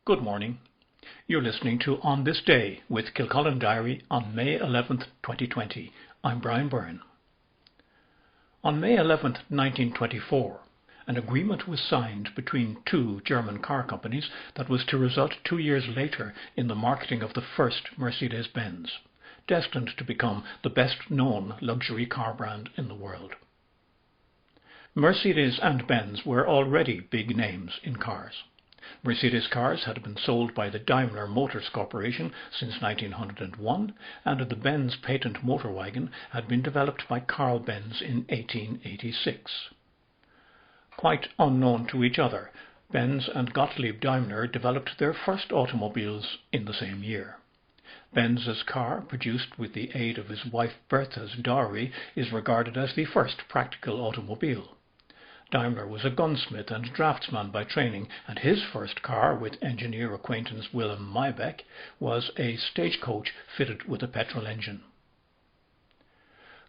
Good morning. You're listening to On This Day with Kilcullen Diary on May 11th, 2020. I'm Brian Byrne. On May 11th, 1924, an agreement was signed between two German car companies that was to result 2 years later in the marketing of the first Mercedes-Benz, destined to become the best-known luxury car brand in the world. Mercedes and Benz were already big names in cars. Mercedes cars had been sold by the Daimler Motor Corporation since 1901, and the Benz patent motor wagon had been developed by Carl Benz in 1886. Quite unknown to each other, Benz and Gottlieb Daimler developed their first automobiles in the same year. Benz's car, produced with the aid of his wife Bertha's dowry, is regarded as the first practical automobile. Daimler was a gunsmith and draftsman by training, and his first car, with engineer acquaintance Wilhelm Maybach, was a stagecoach fitted with a petrol engine.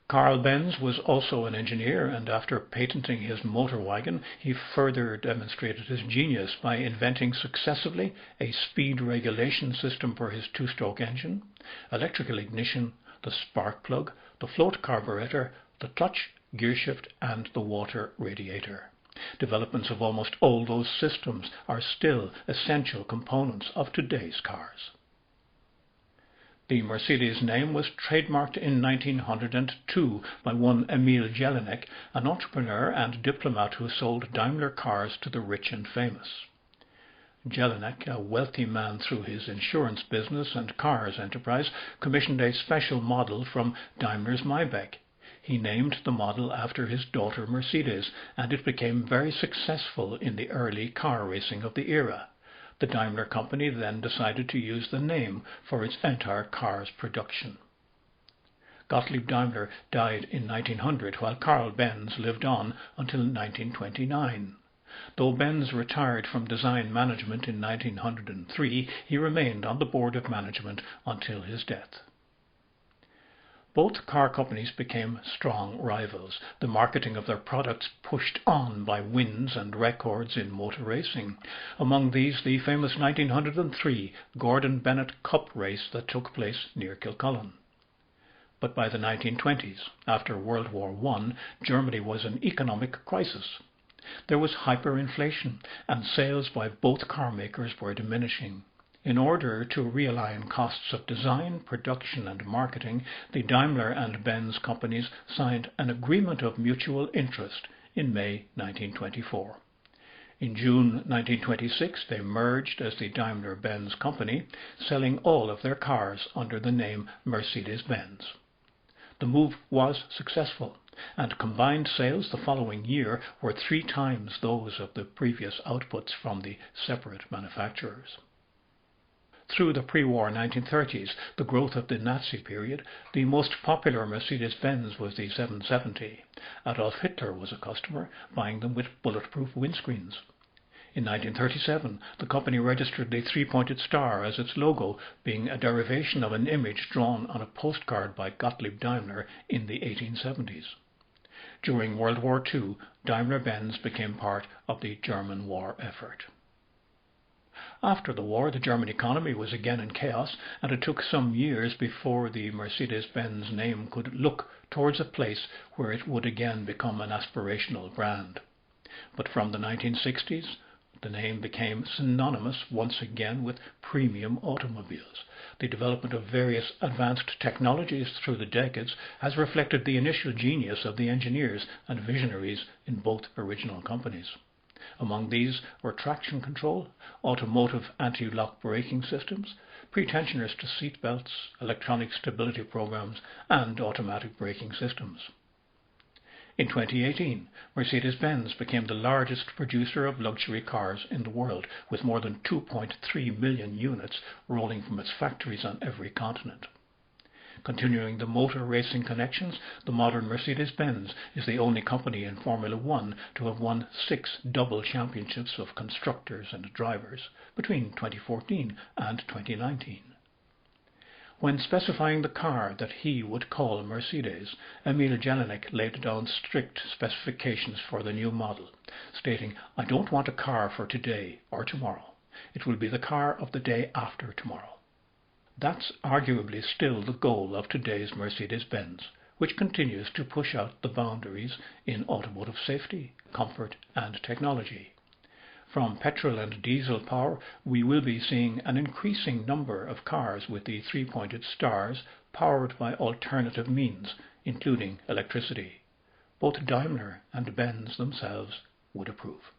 Carl Benz was also an engineer, and after patenting his motor wagon, he further demonstrated his genius by inventing successively a speed regulation system for his two-stroke engine, electrical ignition, the spark plug, the float carburetor, the clutch, gearshift and the water radiator. Developments of almost all those systems are still essential components of today's cars. The Mercedes name was trademarked in 1902 by one Emil Jelinek, an entrepreneur and diplomat who sold Daimler cars to the rich and famous. Jelinek, a wealthy man through his insurance business and cars enterprise, commissioned a special model from Daimler's Maybach. He named the model after his daughter Mercedes, and it became very successful in the early car racing of the era. The Daimler company then decided to use the name for its entire car's production. Gottlieb Daimler died in 1900, while Carl Benz lived on until 1929. Though Benz retired from design management in 1903, he remained on the board of management until his death. Both car companies became strong rivals, the marketing of their products pushed on by wins and records in motor racing. Among these, the famous 1903 Gordon Bennett Cup race that took place near Kilcullen. But by the 1920s, after World War I, Germany was in economic crisis. There was hyperinflation, and sales by both car makers were diminishing. In order to realign costs of design, production and marketing, the Daimler and Benz companies signed an agreement of mutual interest in May 1924. In June 1926 they merged as the Daimler-Benz company, selling all of their cars under the name Mercedes-Benz. The move was successful, and combined sales the following year were 3 times those of the previous outputs from the separate manufacturers. Through the pre-war 1930s, the growth of the Nazi period, the most popular Mercedes-Benz was the 770. Adolf Hitler was a customer, buying them with bulletproof windscreens. In 1937, the company registered the 3-pointed star as its logo, being a derivation of an image drawn on a postcard by Gottlieb Daimler in the 1870s. During World War II, Daimler-Benz became part of the German war effort. After the war, the German economy was again in chaos, and it took some years before the Mercedes-Benz name could look towards a place where it would again become an aspirational brand. But from the 1960s, the name became synonymous once again with premium automobiles. The development of various advanced technologies through the decades has reflected the initial genius of the engineers and visionaries in both original companies. Among these were traction control, automotive anti-lock braking systems, pretensioners to seat belts, electronic stability programs, and automatic braking systems. In 2018, Mercedes-Benz became the largest producer of luxury cars in the world, with more than 2.3 million units rolling from its factories on every continent. Continuing the motor racing connections, the modern Mercedes-Benz is the only company in Formula One to have won 6 double championships of constructors and drivers between 2014 and 2019. When specifying the car that he would call Mercedes, Emil Jelinek laid down strict specifications for the new model, stating, "I don't want a car for today or tomorrow. It will be the car of the day after tomorrow. That's arguably still the goal of today's Mercedes-Benz, which continues to push out the boundaries in automotive safety, comfort and technology. From petrol and diesel power, we will be seeing an increasing number of cars with the three-pointed stars powered by alternative means, including electricity. Both Daimler and Benz themselves would approve.